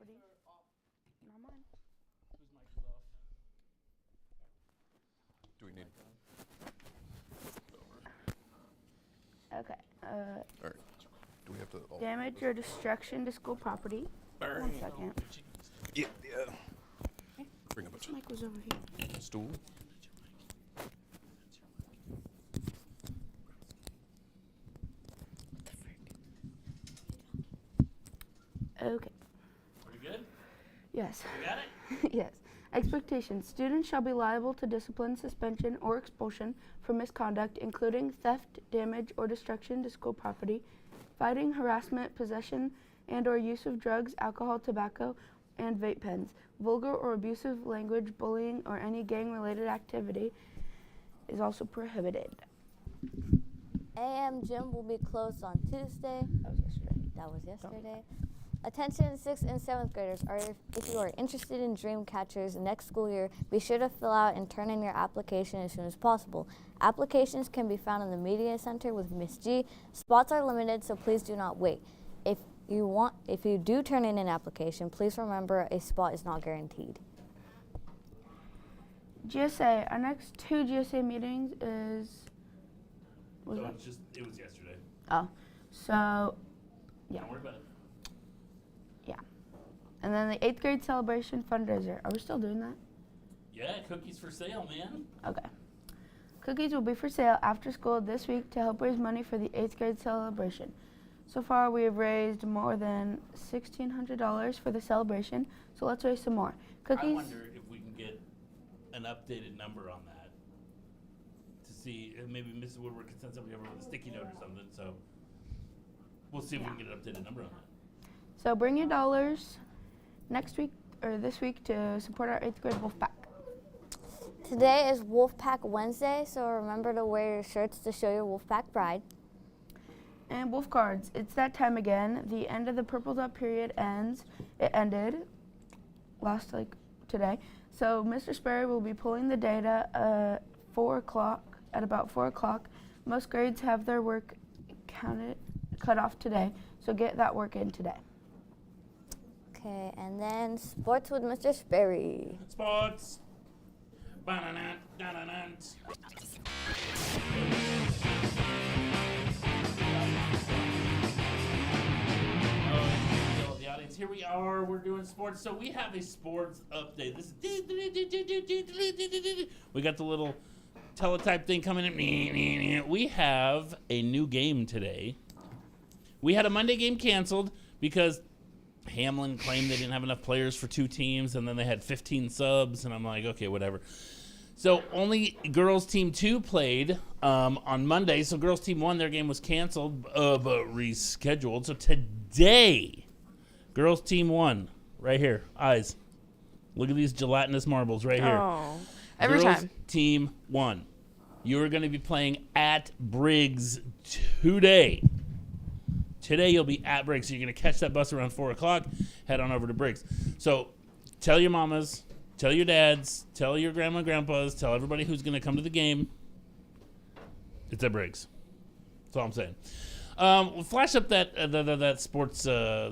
property. Not mine. Whose mic is off? Do we need? Okay. All right. Do we have to? Damage or destruction to school property. 1 second. Yeah. Bring up This mic was over here. a stool. Okay. Are you good? Yes. You got it? Yes. Expectations. Students shall be liable to discipline, suspension, or expulsion for misconduct, including theft, damage, or destruction to school property, fighting, harassment, possession, and or use of drugs, alcohol, tobacco, and vape pens, vulgar or abusive language, bullying, or any gang-related activity is also prohibited. AM gym will be closed on Tuesday. That was yesterday. That was yesterday. Attention 6th and 7th graders, if you are interested in dream catchers next school year, be sure to fill out and turn in your application as soon as possible. Applications can be found in the Media Center with Miss G. Spots are limited, so please do not wait. If you do turn in an application, please remember a spot is not guaranteed. GSA. Our next 2 GSA meetings is... It was yesterday. Oh. So, yeah. Don't worry about it. And then the 8th grade celebration fundraiser. Are we still doing that? Yeah, cookies for sale, man. Okay. Cookies will be for sale after school this week to help raise money for the 8th grade celebration. So far, we have raised more than $1,600 for the celebration, so let's raise some more. Cookies. I wonder if we can get an updated number on that to see if maybe Mrs. Woodward can send somebody over with a sticky note or something. So we'll see if we can get an updated number on that. So bring your dollars next week or this week to support our 8th grade Wolfpack. Today is Wolfpack Wednesday, so remember to wear your shirts to show your Wolfpack pride. And Wolf cards. It's that time again. The end of the purple dot period ends. It ended today. So Mr. Sperry will be pulling the data at about 4 o'clock. Most grades have their work cut off today, so get that work in today. Okay, and then sports with Mr. Sperry. Sports. Ba-na-na, da-na-na. The audience, here we are. We're doing sports. So we have a sports update. We got the little teletype thing coming in. We have a new game today. We had a Monday game canceled because Hamlin claimed they didn't have enough players for 2 teams, and then they had 15 subs, and I'm like, okay, whatever. So only girls team 2 played on Monday, so girls team 1, their game was canceled, but rescheduled. So today, girls team 1, right here, eyes. Look at these gelatinous marbles right here. Oh, every girls time. Team 1, you are going to be playing at Briggs today. Today you'll be at Briggs, so you're going to catch that bus around 4 o'clock, head on over to Briggs. So tell your mamas, tell your dads, tell your grandma and grandpas, tell everybody who's going to come to the game. It's at Briggs. That's all I'm saying. We'll flash up that sports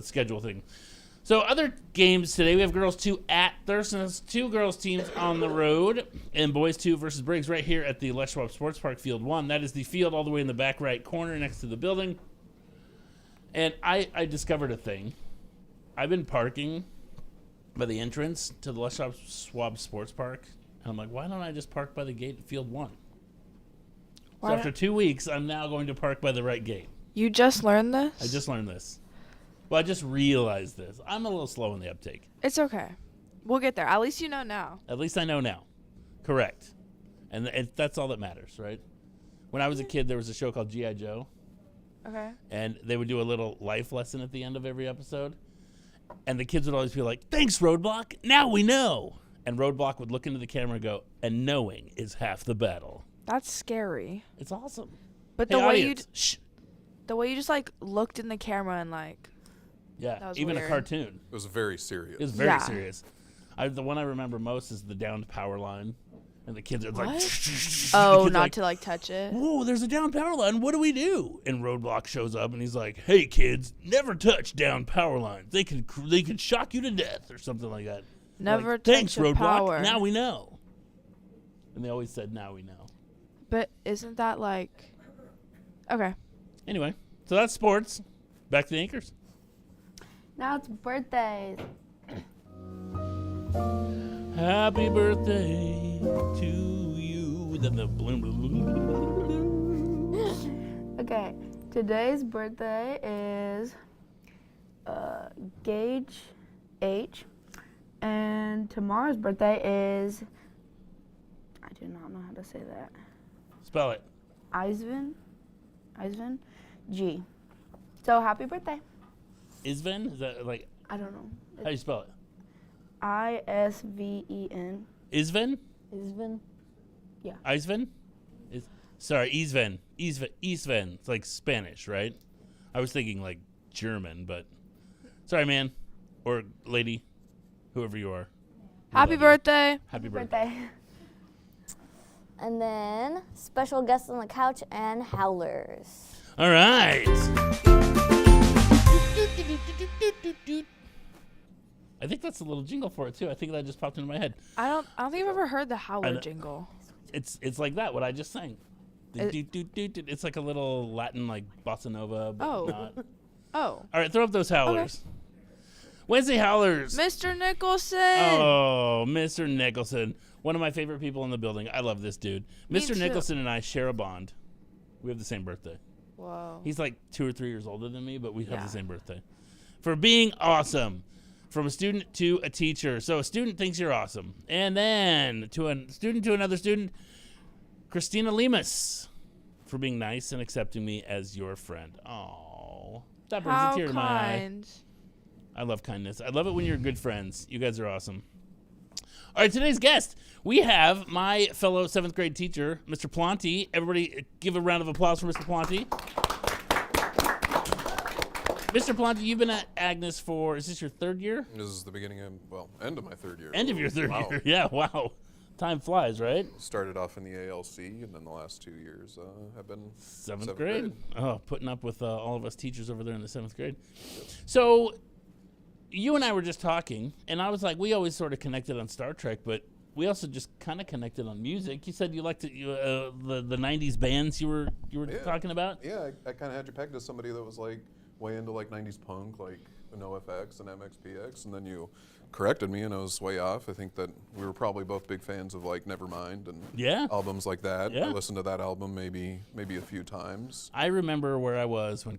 schedule thing. So other games today, we have girls 2 at Thurston. 2 girls teams on the road, and boys 2 versus Briggs right here at the Les Schwab Sports Park, Field 1. That is the field all the way in the back right corner next to the building. And I discovered a thing. I've been parking by the entrance to the Les Schwab Sports Park. And I'm like, why don't I just park by the gate at Field 1? So after 2 weeks, I'm now going to park by the right gate. You just learned this? I just learned this. Well, I just realized this. I'm a little slow in the uptake. It's okay. We'll get there. At least you know now. At least I know now. Correct. And that's all that matters, right? When I was a kid, there was a show called G.I. Joe. Okay. And they would do a little life lesson at the end of every episode. And the kids would always be like, thanks, Roadblock. Now we know. And Roadblock would look into the camera and go, and knowing is half the battle. That's scary. It's awesome. But Hey, the way audience, shh. the way you just like looked in the camera and like Yeah, that was even weird. a cartoon. It was very serious. It was very Yeah. serious. The one I remember most is the downed power line And the kids are like, What? the Oh, kids are not like, to like touch it. whoa, there's a down power line. What do we do? And Roadblock shows up and he's like, hey, kids, never touch down power lines. They could shock you to death or something like that. Never Like, thanks, touch a Roadblock. power. Now we know. And they always said, now we know. But isn't that like? Okay. Anyway, so that's sports. Back to the anchors. Now it's birthdays. Happy birthday to you. Then the bloom, bloom, bloom. Okay, today's birthday is Gage H. And tomorrow's birthday is, I do not know how to say that. Spell it. Isvin G. So happy birthday. Isven? Is that like, I don't know. how do you spell it? Isven. Isven? Isvin. Isven? Isven. Isven. It's like Spanish, right? I was thinking like German, but sorry, man. Or lady. Whoever you are. We Happy love you. birthday. Happy birthday. Birthday. And then special guests on the couch and howlers. All right. I think that's a little jingle for it too. I think that just popped into my head. I don't think I've ever heard the I howler know. jingle. It's like that. What I just sang. It's like a little Latin like bossa nova. But Oh. not. Oh, All right, throw up those howlers. Wednesday howlers. Mr. Nicholson. Oh, Mr. Nicholson. One of my favorite people in the building. I love this dude. Me Mr. too. Nicholson and I share a bond. We have the same birthday. Whoa. He's like 2 or 3 years older than me, but we have Yeah. the same birthday. For being awesome. From a student to a teacher. So a student thinks you're awesome. And then to a student to another student, Christina Lemus. For being nice and accepting me as your friend. Oh, that brings How a tear to my eye. kind. I love kindness. I love it when you're good friends. You guys are awesome. All right, today's guest, we have my fellow 7th grade teacher, Mr. Planty. Everybody give a round of applause for Mr. Planty. Mr. Planty, you've been at Agnes for, is this your 3rd year? This is the beginning of, end of my 3rd year. End of your 3rd Wow. year. Yeah, wow. Time flies, right? Started off in the ALC, and then the last 2 years have been 7th grade. Oh, putting up with all of us teachers over there in the 7th grade. So you and I were just talking, and I was like, we always sort of connected on Star Trek, but we also just kind of connected on music. You said you liked the 90s bands you were Yeah. talking about. Yeah, I kind of had you pegged as somebody that was like way into like 90s punk, like NoFX and MXPX, and then you corrected me and I was way off. I think that we were probably both big fans of like Nevermind and Yeah. albums like that. Yeah. I listened to that album maybe a few times. I remember where I was when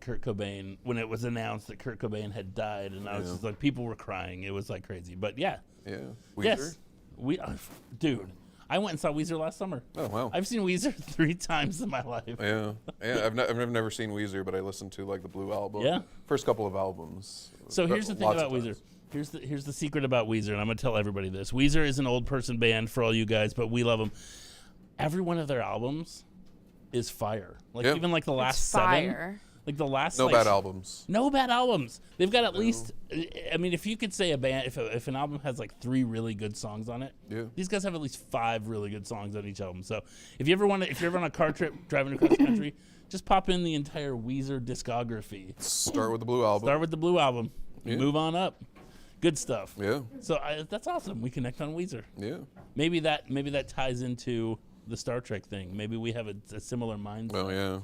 when it was announced that Kurt Cobain had died, and I was Yeah. just like, people were crying. It was like crazy. But yeah. Yeah. Weezer? Yes. Dude, I went and saw Weezer last summer. Oh wow. I've seen Weezer 3 times in my life. Yeah, I've never seen Weezer, but I listened to like the Blue album. Yeah. First couple of albums. So here's the thing Lots about of Weezer. times. Here's the secret about Weezer, and I'm gonna tell everybody this. Weezer is an old person band for all you guys, but we love them. Every one of their albums is fire. Like Yeah. even like the last It's 7, fire. like the last No like, bad albums. No bad albums. They've got at least. I mean, if you could say a band, if an album has like 3 really good songs on it, Yeah. these guys have at least 5 really good songs on each album. So if you're ever on a car trip driving across the country, just pop in the entire Weezer discography. Start with the Blue album. Start with the Blue album. Yeah. Move on up. Good stuff. Yeah, So that's awesome. We connect on Weezer. yeah. Maybe that ties into the Star Trek thing. Maybe we have a similar mindset. Oh yeah.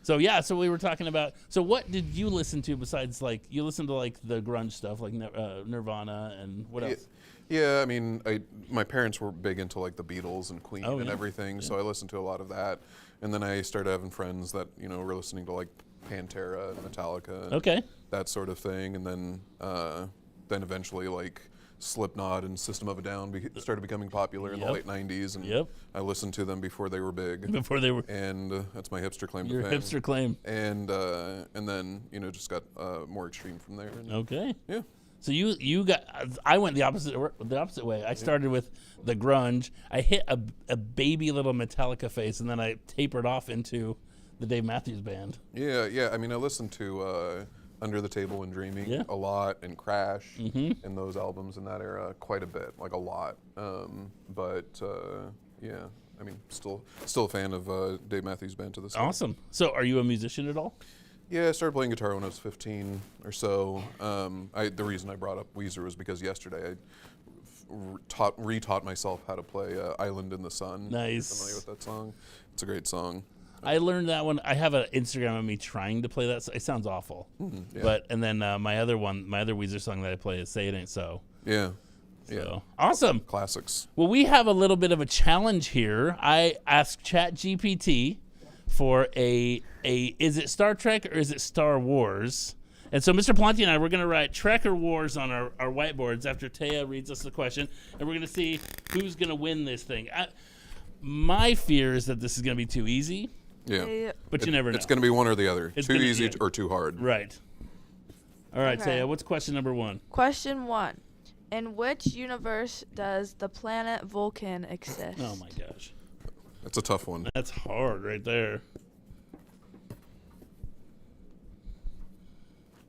So yeah, so we were talking about. So what did you listen to besides like you listened to like the grunge stuff like Nirvana and what else? Yeah, I mean, my parents were big into like the Beatles and Queen Oh, and yeah. everything, so I listened to a lot of that. And then I started having friends that were listening to like Pantera and Metallica, and Okay. that sort of thing. And then eventually like Slipknot and System of a Down started becoming popular in the Yep. late '90s, and Yep. I listened to them before they were big. Before they were And that's my hipster claim your to fame. hipster claim. And then just got more extreme from there. And Okay. Yeah. So you got. I went the opposite way. I started with the grunge. I hit a baby little Metallica face, and then I tapered off into the Dave Matthews Band. Yeah. I mean, I listened to Under the Table and Dreaming Yeah. a lot, and Crash Mm-hmm. and those albums in that era quite a bit, like a lot. Yeah, I mean, still a fan of Dave Matthews Band to this day. Awesome. So, are you a musician at all? Yeah, I started playing guitar when I was 15 or so. The reason I brought up Weezer was because yesterday I retaught myself how to play "Island in the Sun." Nice. Familiar with that song? It's a great song. I learned that one. I have an Instagram of me trying to play that. It sounds awful. Yeah. And then my other Weezer song that I play is "Say It Ain't So." Yeah. So awesome. Classics. Well, we have a little bit of a challenge here. I asked ChatGPT for a is it Star Trek or is it Star Wars? And so Mr. Planty and I, we're going to write Trek or Wars on our whiteboards after Taya reads us the question, and we're going to see who's going to win this thing. My fear is that this is going to be too easy, Yeah. but you never know. It's going to be one or the other. It's Too gonna- easy yeah. or too hard. Right. All right, Okay. Taya, what's question number 1? Question 1. In which universe does the planet Vulcan exist? Oh, my gosh. That's a tough one. That's hard right there.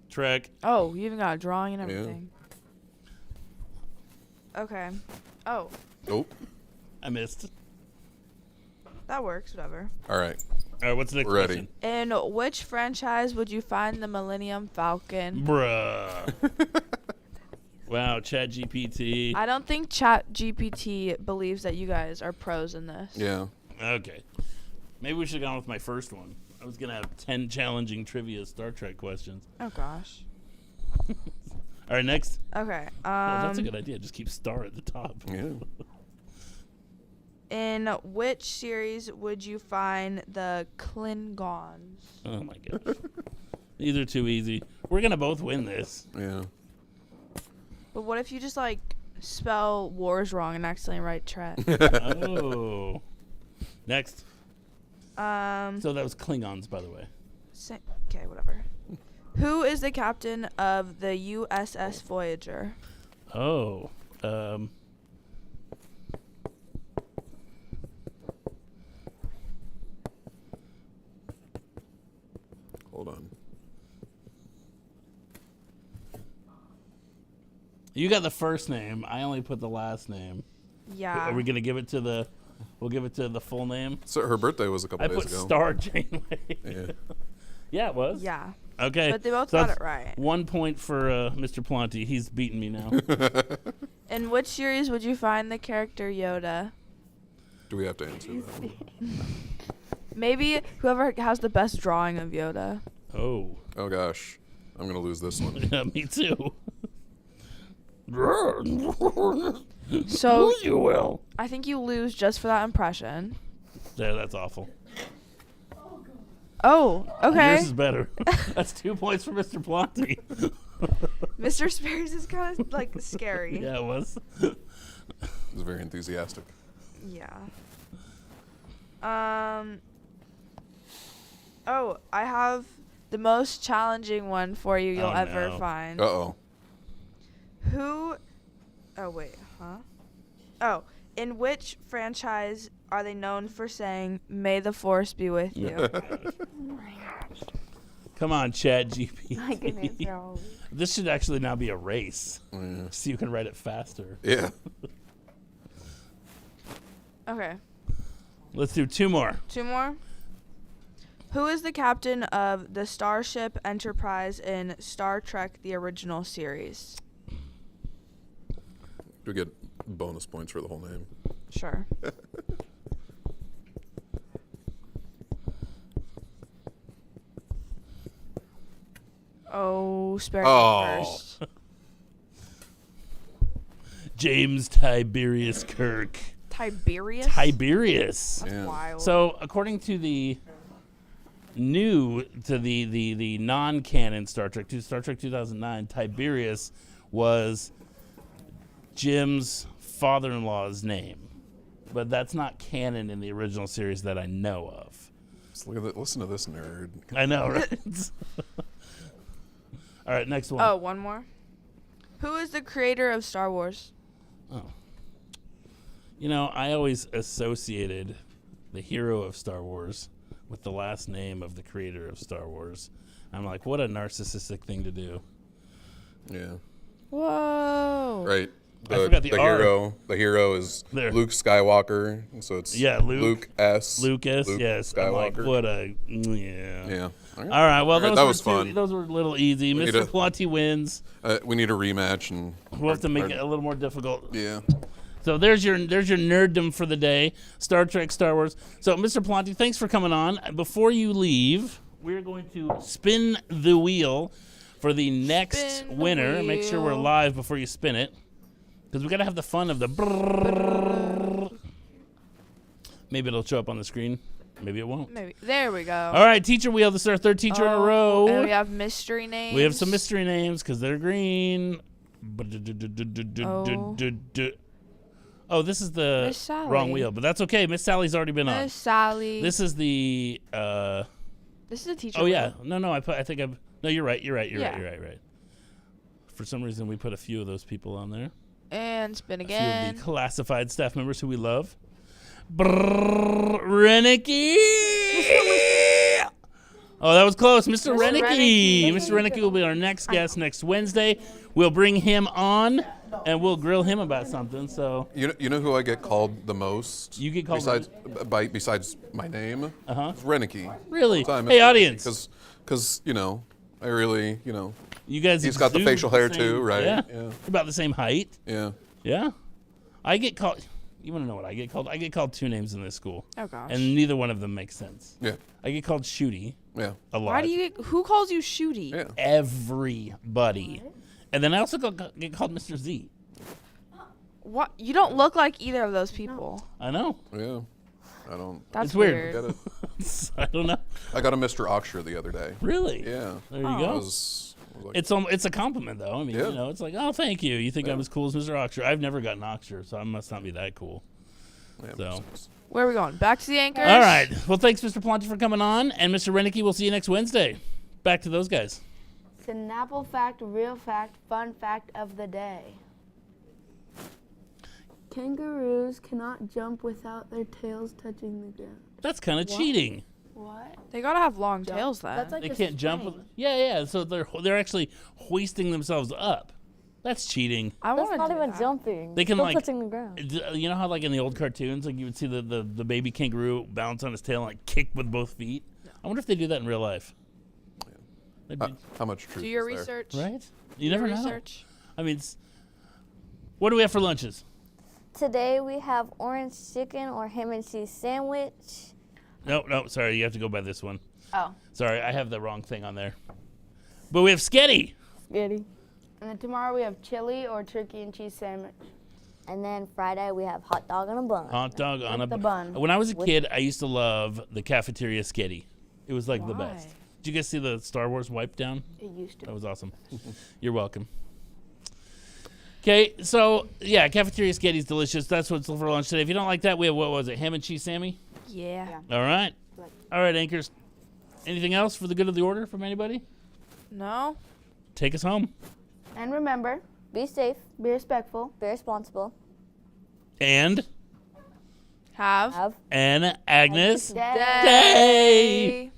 Trek. Oh, you even got a drawing and Yeah. everything. Okay. Oh, Nope. I missed. that works, whatever. All right. All right, what's the next We're ready. question? In which franchise would you find the Millennium Falcon? Bruh. Wow, ChatGPT. I don't think ChatGPT believes that you guys are pros in this. Yeah. Okay. Maybe we should have gone with my first one. I was going to have 10 challenging trivia Star Trek questions. Oh gosh. All right, next. Okay. Oh, that's a good idea. Just keep Star at the top. Yeah. In which series would you find the Klingons? Oh, my gosh. These are too easy. We're going to both win this. Yeah. But what if you just like spell wars wrong and accidentally write Trek? Oh. Next. So that was Klingons, by the way. Okay, whatever. Who is the captain of the USS Voyager? Oh. Hold on. You got the first name. I only put the last name. Yeah. Are we going to give it to the... We'll give it to the full name? So her birthday was a couple I days put ago. Star Janeway. Yeah. Yeah, it was. Yeah. Okay. But they both so got that's it right. 1 point for Mr. Planty. He's beating me now. In which series would you find the character Yoda? Do we have to answer that? Maybe whoever has the best drawing of Yoda. Oh. Oh gosh, I'm gonna lose this one. Yeah, me too. So you will. I think you lose just for that impression. Yeah, that's awful. Oh, okay. Yours is better. That's 2 points for Mr. Planty. Mr. Spears is kind of like scary. Yeah, it was. It was very enthusiastic. Yeah. Oh, I have the most challenging one for you you'll Oh, ever no. find. Uh-oh. Who? Oh wait, huh? Oh, in which franchise are they known for saying "May the Force be with you"? Come on, ChatGPT. I can answer all of these. This should actually now be a race, Yeah. so you can write it faster. Yeah. Okay, Let's do 2 more. 2 more. Who is the captain of the Starship Enterprise in Star Trek: The Original Series? Do we get bonus points for the whole name? Sure. Oh, spare me Oh. first. James Tiberius Kirk. Tiberius? Tiberius. That's Yeah. wild. So, according to the the non-canon Star Trek 2009, Tiberius was Jim's father-in-law's name, but that's not canon in the original series that I know of. Just look at that. Listen to this nerd. I know, right? All right, next one. Oh, one more. Who is the creator of Star Wars? Oh. You know, I always associated the hero of Star Wars with the last name of the creator of Star Wars. I'm like, what a narcissistic thing to do. Yeah. Whoa. Right. I forgot the R. hero is There. Luke Skywalker, and so it's Luke. S. Lucas, yes. I'm like, Skywalker. what a yeah. Yeah. All right, well, All right, those that were was fun. Those were a little easy. need Mr. to- Planty wins. We need a rematch, and We'll have to make it a little more difficult. Yeah. So there's your nerddom for the day. Star Trek, Star Wars. So Mr. Planty, thanks for coming on. Before you leave, we're going to spin the wheel for the next Spin the winner. Make sure we're wheel. live before you spin it, because we got to have the fun of the brrrr. Maybe it'll show up on the screen. Maybe it won't. Maybe. There we go. All right, teacher wheel. This is our third teacher in a row. And we have mystery names. We have some mystery names because they're green. Oh, this is the Miss Sally. wrong wheel, but that's okay. Miss Sally's already been on. Miss Sally. This is the. This is a teacher. Oh yeah, wheel. no. I think I've. No, you're right. You're right. Yeah. Right. For some reason, we put a few of those people on there. And spin A few again. of the classified staff members who we love. Brrrr, Renicky. Oh, that was close. Mr. Renicky. Renicky. Mr. Renicky will be our next guest next Wednesday. We'll bring him on, and we'll grill him about something. So You know who I get called the most? You get called besides my name? Uh-huh. It's Renicky. Really? So I'm Hey, Mr. audience. Because I really you guys. he's got the exude facial hair same- too, right? Yeah. Yeah. You're about the same height. Yeah. Yeah. I get called. You want to know what I get called? I get called two names in this school, Oh gosh. and neither one of them makes sense. Yeah. I get called Shooty Yeah. a lot. Why do you? Who calls you Shooty? Yeah. Everybody. And then I also get called Mr. Z. What? You don't look like either of those people. I know. Yeah. I don't. That's It's weird. Got it. I don't know. I got a Mr. Oxshire the other day. Really? Yeah. There you Oh. I go. was like, It's a compliment though. I mean, Yeah. it's like, oh, thank you. You think I'm Yeah. as cool as Mr. Oxford? I've never gotten Oxford, so I must not be that cool. yeah, So. makes sense. Where are we going? Back to the anchors. All right. Well, thanks, Mr. Planter, for coming on, and Mr. Renicky. We'll see you next Wednesday. Back to those guys. Snapple fact, real fact, fun fact of the day. Kangaroos cannot jump without their tails touching the ground. That's kind of cheating. What? They gotta have long tails then. That's like They a can't jump. spring. Yeah. So they're actually hoisting themselves up. That's cheating. I That's want not to do even that. jumping. They can, Still like- touching the ground. You know how, like, in the old cartoons, like, you would see the baby kangaroo bounce on his tail and, like, kick with both feet? I wonder if they do that in real life. That'd be- How much truth Do your is there? research. right? Do You your never know. research. I mean, what do we have for lunches? Today we have orange chicken or ham and cheese sandwich. No, sorry. You have to go by this one. Oh. Sorry, I have the wrong thing on there. But we have sketty. Spaghetti. And then tomorrow we have chili or turkey and cheese sandwich. And then Friday we have hot dog on a bun. Hot dog on a the bun. When I was a kid, I used to love the cafeteria sketty. It was like the best. Why? Did you guys see the Star Wars wipe down? It used to. That was awesome. You're welcome. Okay, so yeah, cafeteria sketty's delicious. That's what's for lunch today. If you don't like that, we have, what was it, ham and cheese Sammy? Yeah. All right. All right, anchors. Anything else for the good of the order from anybody? No. Take us home. And remember, Be safe. be respectful. Be responsible. And Have. Have an Agnes Day. Day.